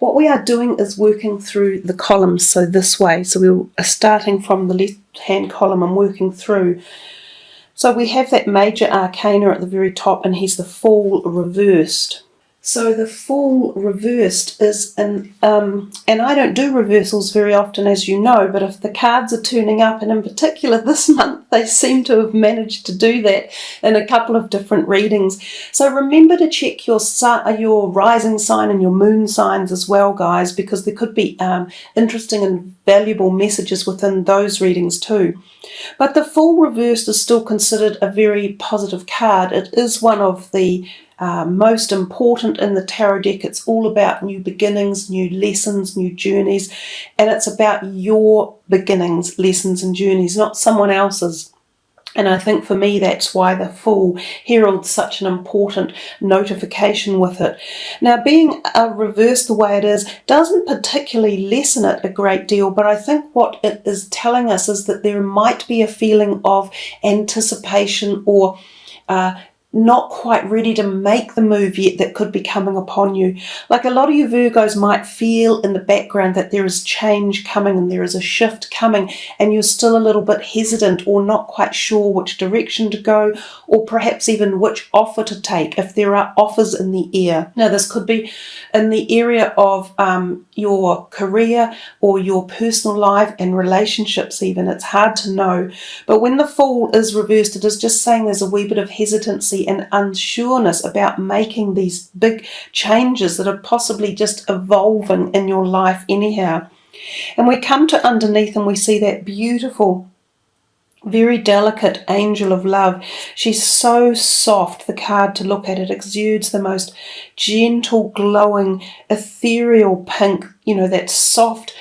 what we are doing is working through the columns, so this way. So we are starting from the left-hand column and working through. So we have that major arcana at the very top, and he's the Fool reversed. So the Fool reversed is, and I don't do reversals very often, as you know, but if the cards are turning up, and in particular this month, they seem to have managed to do that in a couple of different readings. So remember to check your rising sign and your moon signs as well, guys, because there could be interesting and valuable messages within those readings too. But the Fool reversed is still considered a very positive card. It is one of the most important in the tarot deck. It's all about new beginnings, new lessons, new journeys, and it's about your beginnings, lessons and journeys, not someone else's. And I think for me that's why the Fool heralds such an important notification with it. Now, being reversed the way it is doesn't particularly lessen it a great deal, but I think what it is telling us is that there might be a feeling of anticipation or not quite ready to make the move yet that could be coming upon you. Like a lot of you Virgos might feel in the background that there is change coming and there is a shift coming, and you're still a little bit hesitant or not quite sure which direction to go, or perhaps even which offer to take if there are offers in the air. Now this could be in the area of your career or your personal life and relationships even. It's hard to know. But when the Fool is reversed, it is just saying there's a wee bit of hesitancy and unsureness about making these big changes that are possibly just evolving in your life anyhow. And we come to underneath and we see that beautiful, very delicate angel of love. She's so soft, the card to look at. It exudes the most gentle, glowing, ethereal pink, you know, that soft,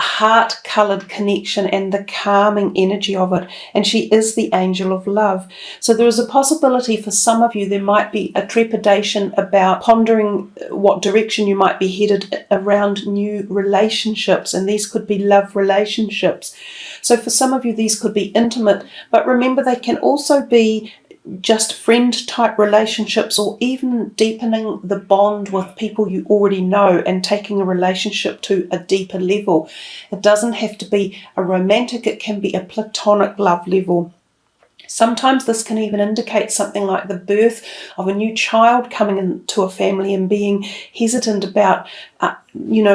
heart-coloured connection and the calming energy of it. And she is the angel of love. So there is a possibility for some of you there might be a trepidation about pondering what direction you might be headed around new relationships, and these could be love relationships. So for some of you these could be intimate, but remember they can also be just friend type relationships, or even deepening the bond with people you already know and taking a relationship to a deeper level. It doesn't have to be a romantic, it can be a platonic love level. Sometimes this can even indicate something like the birth of a new child coming into a family and being hesitant about,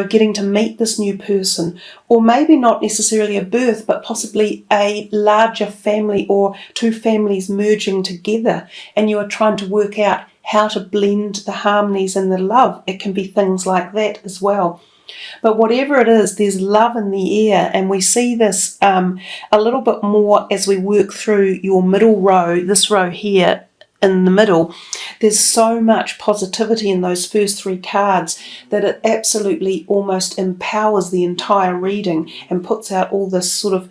getting to meet this new person. Or maybe not necessarily a birth, but possibly a larger family or two families merging together, and you are trying to work out how to blend the harmonies and the love. It can be things like that as well. But whatever it is, there's love in the air, and we see this a little bit more as we work through your middle row, this row here in the middle. There's so much positivity in those first three cards that it absolutely almost empowers the entire reading and puts out all this sort of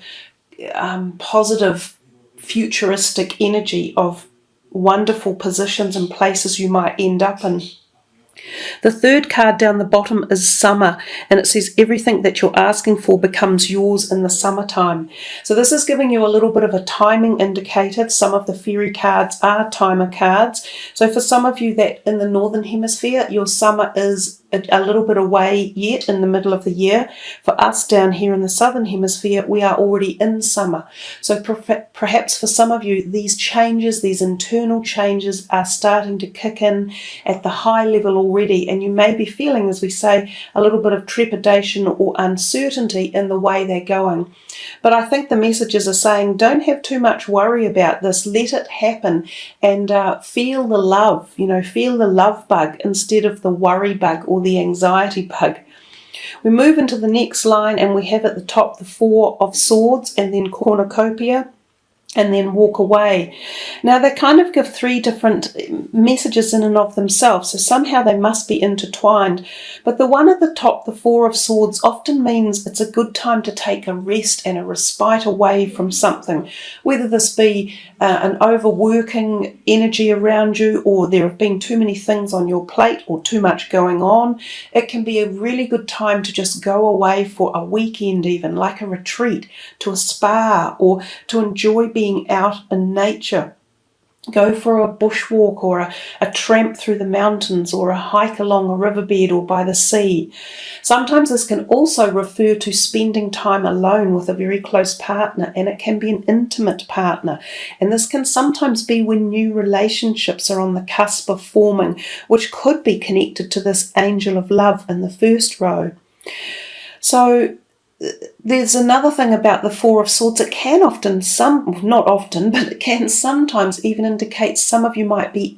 positive, futuristic energy of wonderful positions and places you might end up in. The third card down the bottom is summer, and it says everything that you're asking for becomes yours in the summertime. So this is giving you a little bit of a timing indicator. Some of the fairy cards are timer cards. So for some of you that in the northern hemisphere, your summer is a little bit away yet in the middle of the year. For us down here in the southern hemisphere, we are already in summer. So perhaps for some of you, these changes, these internal changes are starting to kick in at the high level already, and you may be feeling, as we say, a little bit of trepidation or uncertainty in the way they're going. But I think the messages are saying don't have too much worry about this. Let it happen and feel the love, feel the love bug instead of the worry bug or the anxiety bug. We move into the next line and we have at the top the Four of Swords and then cornucopia, and then walk away. Now they kind of give three different messages in and of themselves, so somehow they must be intertwined. But the one at the top, the Four of Swords, often means it's a good time to take a rest and a respite away from something, whether this be an overworking energy around you, or there have been too many things on your plate or too much going on. It can be a really good time to just go away for a weekend, even like a retreat, to a spa, or to enjoy being out in nature. Go for a bushwalk or a tramp through the mountains or a hike along a riverbed or by the sea. Sometimes this can also refer to spending time alone with a very close partner, and it can be an intimate partner. And this can sometimes be when new relationships are on the cusp of forming, which could be connected to this angel of love in the first row. So there's another thing about the Four of Swords. It can often, not often, but it can sometimes even indicate some of you might be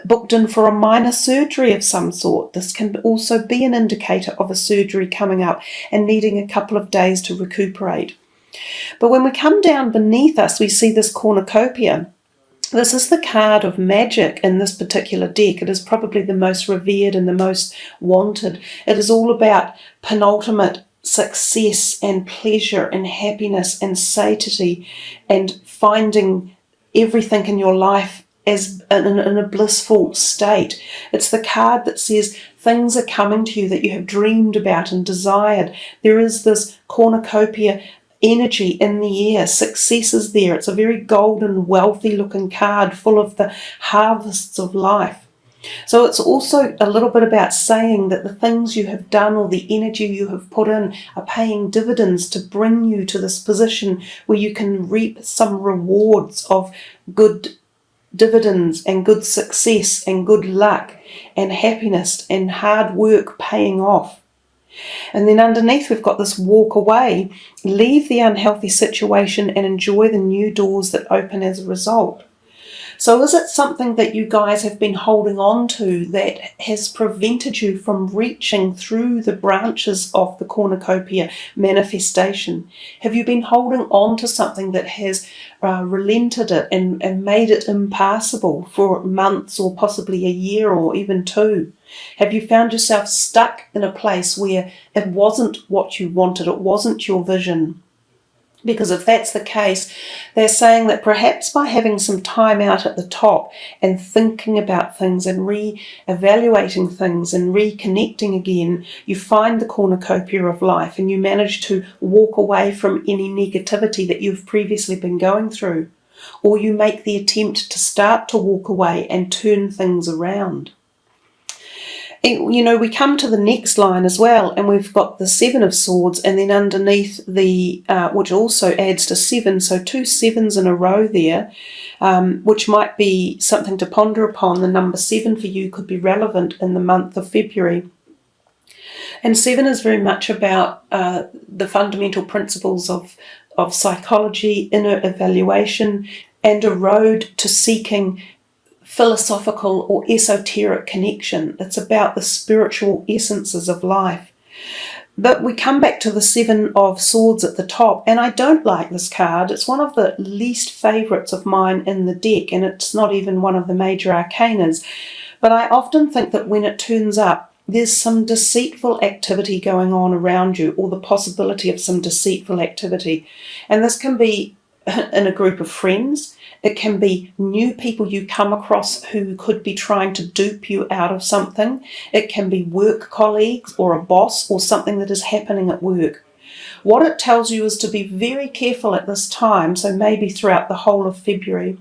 booked in for a minor surgery of some sort. This can also be an indicator of a surgery coming up and needing a couple of days to recuperate. But when we come down beneath us, we see this cornucopia. This is the card of magic in this particular deck. It is probably the most revered and the most wanted. It is all about penultimate success and pleasure and happiness and satiety and finding everything in your life as in a blissful state. It's the card that says things are coming to you that you have dreamed about and desired. There is this cornucopia energy in the air. Success is there. It's a very golden, wealthy looking card full of the harvests of life. So it's also a little bit about saying that the things you have done or the energy you have put in are paying dividends to bring you to this position where you can reap some rewards of good dividends and good success and good luck and happiness and hard work paying off. And then underneath we've got this walk away, leave the unhealthy situation and enjoy the new doors that open as a result. So is it something that you guys have been holding on to that has prevented you from reaching through the branches of the cornucopia manifestation? Have you been holding on to something that has relented it and made it impassable for months or possibly a year or even two? Have you found yourself stuck in a place where it wasn't what you wanted, it wasn't your vision? Because if that's the case, they're saying that perhaps by having some time out at the top and thinking about things and re-evaluating things and reconnecting again, you find the cornucopia of life and you manage to walk away from any negativity that you've previously been going through. Or you make the attempt to start to walk away and turn things around. You know, we come to the next line as well, and we've got the Seven of Swords, and then underneath the, which also adds to 7, so 2 sevens in a row there, which might be something to ponder upon. The number 7 for you could be relevant in the month of February. And 7 is very much about the fundamental principles of psychology, inner evaluation, and a road to seeking philosophical or esoteric connection. It's about the spiritual essences of life. But we come back to the 7 of Swords at the top, and I don't like this card. It's one of the least favourites of mine in the deck, and it's not even one of the major arcanas. But I often think that when it turns up, there's some deceitful activity going on around you, or the possibility of some deceitful activity. And this can be in a group of friends. It can be new people you come across who could be trying to dupe you out of something. It can be work colleagues or a boss or something that is happening at work. What it tells you is to be very careful at this time, so maybe throughout the whole of February,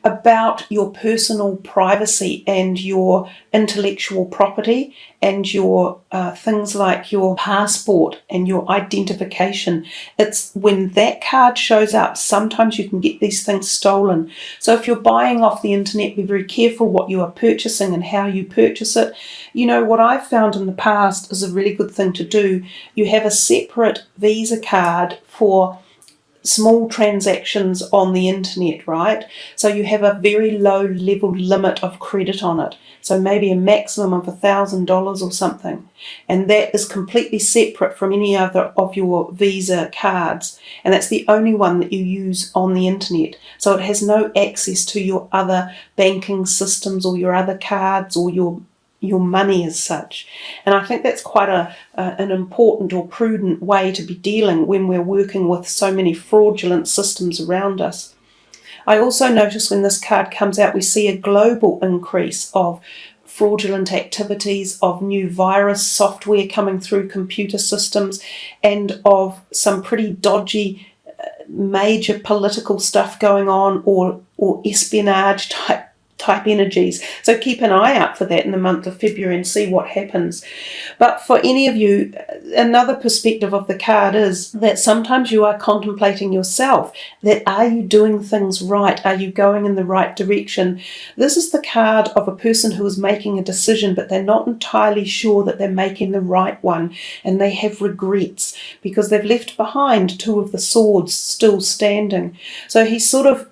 about your personal privacy and your intellectual property and your things like your passport and your identification. It's when that card shows up, sometimes you can get these things stolen. So if you're buying off the internet, be very careful what you are purchasing and how you purchase it. You know, what I've found in the past is a really good thing to do. You have a separate Visa card for small transactions on the internet, right? So you have a very low level limit of credit on it. So maybe a maximum of $1,000 or something. And that is completely separate from any other of your Visa cards. And that's the only one that you use on the internet. So it has no access to your other banking systems or your other cards or your money as such. And I think that's quite an important or prudent way to be dealing when we're working with so many fraudulent systems around us. I also notice when this card comes out, we see a global increase of fraudulent activities, of new virus software coming through computer systems, and of some pretty dodgy major political stuff going on, or or espionage type energies. So keep an eye out for that in the month of February and see what happens. But for any of you, another perspective of the card is that sometimes you are contemplating yourself, that are you doing things right? Are you going in the right direction? This is the card of a person who is making a decision, but they're not entirely sure that they're making the right one, and they have regrets because they've left behind 2 of the swords still standing. So he's sort of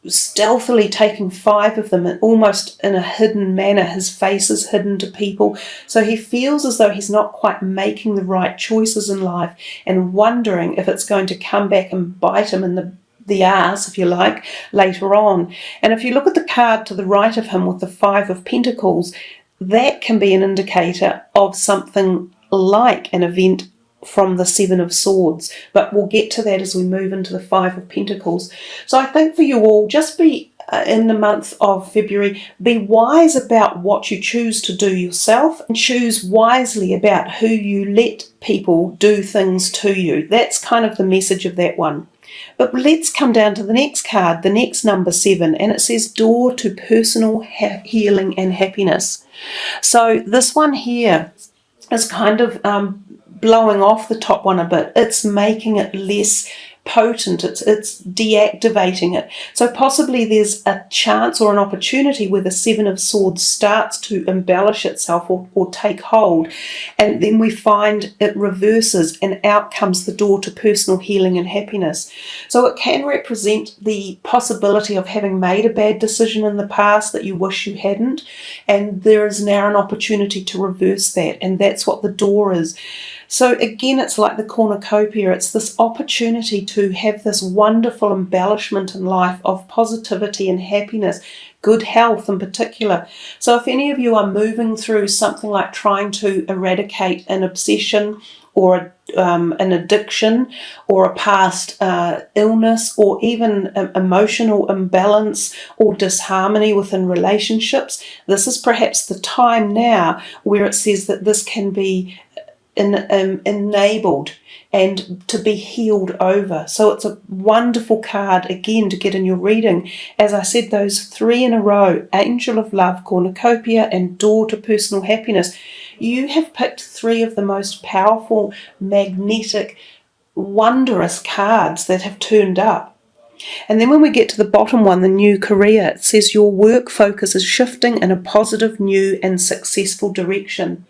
stealthily taking 5 of them, and almost in a hidden manner. His face is hidden to people, so he feels as though he's not quite making the right choices in life, and wondering if it's going to come back and bite him in the arse, if you like, later on. And if you look at the card to the right of him with the 5 of Pentacles, that can be an indicator of something like an event from the 7 of Swords, but we'll get to that as we move into the 5 of Pentacles. So I think for you all, just be in the month of February, be wise about what you choose to do yourself, and choose wisely about who you let people do things to you. That's kind of the message of that one. But let's come down to the next card, the next number 7, and it says door to personal healing and happiness. So this one here is kind of blowing off the top one a bit. It's making it less potent, it's deactivating it. So possibly there's a chance or an opportunity where the 7 of Swords starts to embellish itself or take hold, and then we find it reverses and out comes the door to personal healing and happiness. So it can represent the possibility of having made a bad decision in the past that you wish you hadn't, and there is now an opportunity to reverse that, and that's what the door is. So again, it's like the cornucopia. It's this opportunity to have this wonderful embellishment in life of positivity and happiness, good health in particular. So if any of you are moving through something like trying to eradicate an obsession or an addiction or a past illness, or even emotional imbalance or disharmony within relationships, this is perhaps the time now where it says that this can be enabled and to be healed over. So it's a wonderful card again to get in your reading. As I said, those 3 in a row, Angel of Love, Cornucopia, and Door to Personal Happiness. You have picked 3 of the most powerful, magnetic, wondrous cards that have turned up. And then when we get to the bottom one, the new career, it says your work focus is shifting in a positive, new and successful direction.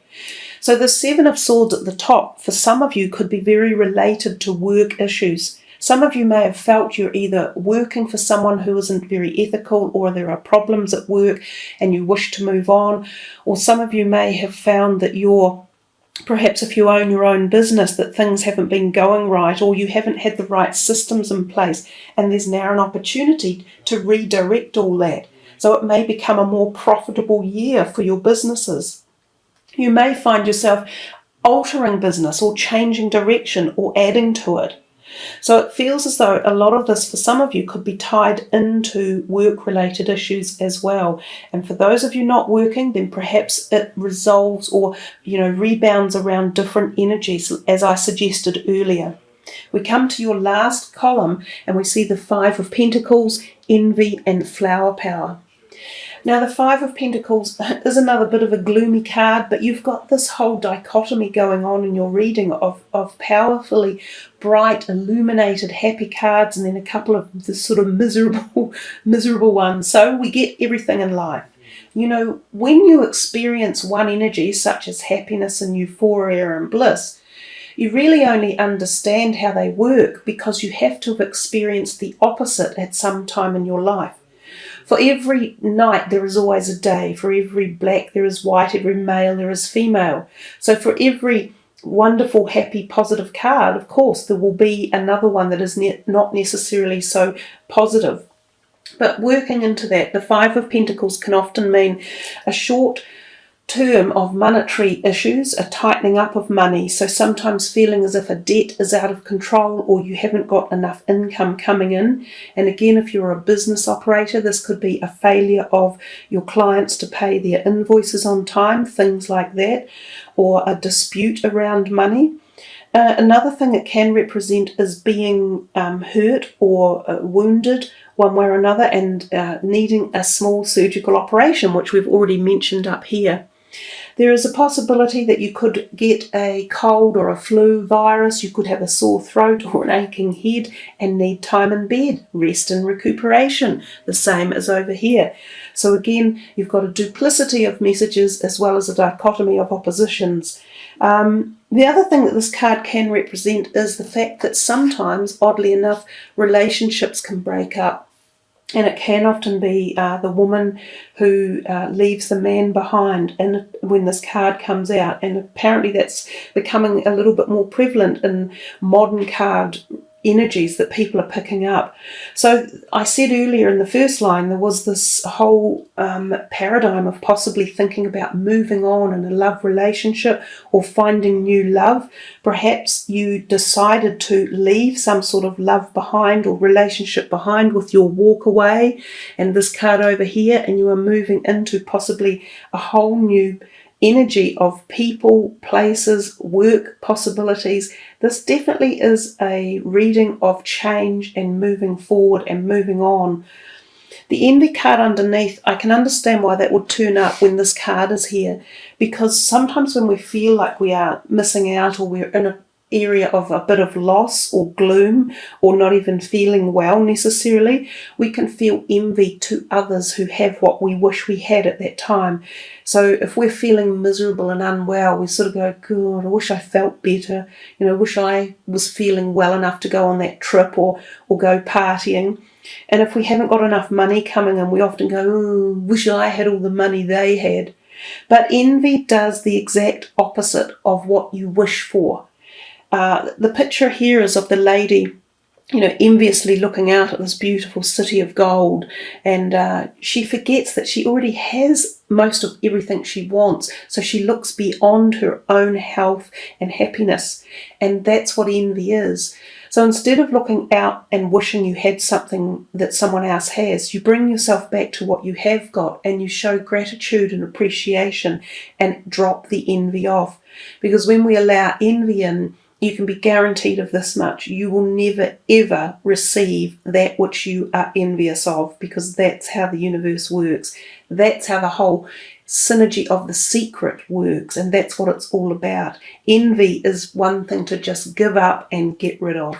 So the 7 of Swords at the top, for some of you, could be very related to work issues. Some of you may have felt you're either working for someone who isn't very ethical, or there are problems at work and you wish to move on. Or some of you may have found that perhaps if you own your own business, that things haven't been going right, or you haven't had the right systems in place, and there's now an opportunity to redirect all that. So it may become a more profitable year for your businesses. You may find yourself altering business or changing direction or adding to it. So it feels as though a lot of this for some of you could be tied into work-related issues as well. And for those of you not working, then perhaps it resolves or rebounds around different energies, as I suggested earlier. We come to your last column and we see the 5 of Pentacles, envy and flower power. Now the 5 of Pentacles is another bit of a gloomy card, but you've got this whole dichotomy going on in your reading of powerfully bright, illuminated, happy cards, and then a couple of the sort of miserable ones. So we get everything in life. When you experience one energy, such as happiness and euphoria and bliss, you really only understand how they work because you have to have experienced the opposite at some time in your life. For every night there is always a day. For every black there is white. Every male there is female. So for every wonderful, happy, positive card, of course, there will be another one that is not necessarily so positive. But working into that, the 5 of Pentacles can often mean a short term of monetary issues, a tightening up of money. So sometimes feeling as if a debt is out of control or you haven't got enough income coming in. And again, if you're a business operator, this could be a failure of your clients to pay their invoices on time, things like that, or a dispute around money. Another thing it can represent is being hurt or wounded one way or another, and needing a small surgical operation, which we've already mentioned up here. There is a possibility that you could get a cold or a flu virus, you could have a sore throat or an aching head and need time in bed, rest and recuperation, the same as over here. So again, you've got a duplicity of messages as well as a dichotomy of oppositions. The other thing that this card can represent is the fact that sometimes, oddly enough, relationships can break up. And it can often be the woman who leaves the man behind, and when this card comes out. And apparently that's becoming a little bit more prevalent in modern card energies that people are picking up. So I said earlier in the first line, there was this whole paradigm of possibly thinking about moving on in a love relationship or finding new love. Perhaps you decided to leave some sort of love behind or relationship behind with your walk away and this card over here, and you are moving into possibly a whole new energy of people, places, work possibilities. This definitely is a reading of change and moving forward and moving on. The envy card underneath, I can understand why that would turn up when this card is here, because sometimes when we feel like we are missing out or we're in an area of a bit of loss or gloom or not even feeling well necessarily, we can feel envy to others who have what we wish we had at that time. So if we're feeling miserable and unwell, we sort of go, God, I wish I felt better. I wish I was feeling well enough to go on that trip or go partying. And if we haven't got enough money coming in, we often go, oh, wish I had all the money they had. But envy does the exact opposite of what you wish for. The picture here is of the lady, enviously looking out at this beautiful city of gold, and she forgets that she already has most of everything she wants, so she looks beyond her own health and happiness, and that's what envy is. So instead of looking out and wishing you had something that someone else has, you bring yourself back to what you have got and you show gratitude and appreciation and drop the envy off. Because when we allow envy in, you can be guaranteed of this much: you will never ever receive that which you are envious of, because that's how the universe works. That's how the whole synergy of The Secret works, and that's what it's all about. Envy is one thing to just give up and get rid of.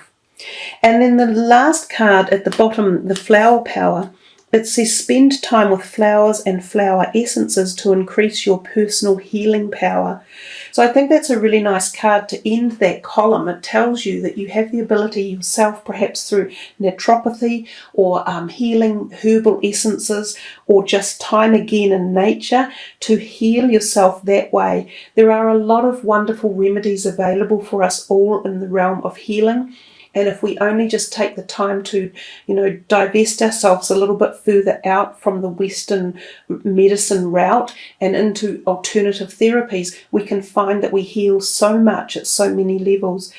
And then the last card at the bottom, the flower power, it says spend time with flowers and flower essences to increase your personal healing power. So I think that's a really nice card to end that column. It tells you that you have the ability yourself, perhaps through naturopathy or healing herbal essences or just time again in nature, to heal yourself that way. There are a lot of wonderful remedies available for us all in the realm of healing. And if we only just take the time to, divest ourselves a little bit further out from the Western medicine route and into alternative therapies, we can find that we heal so much at so many levels.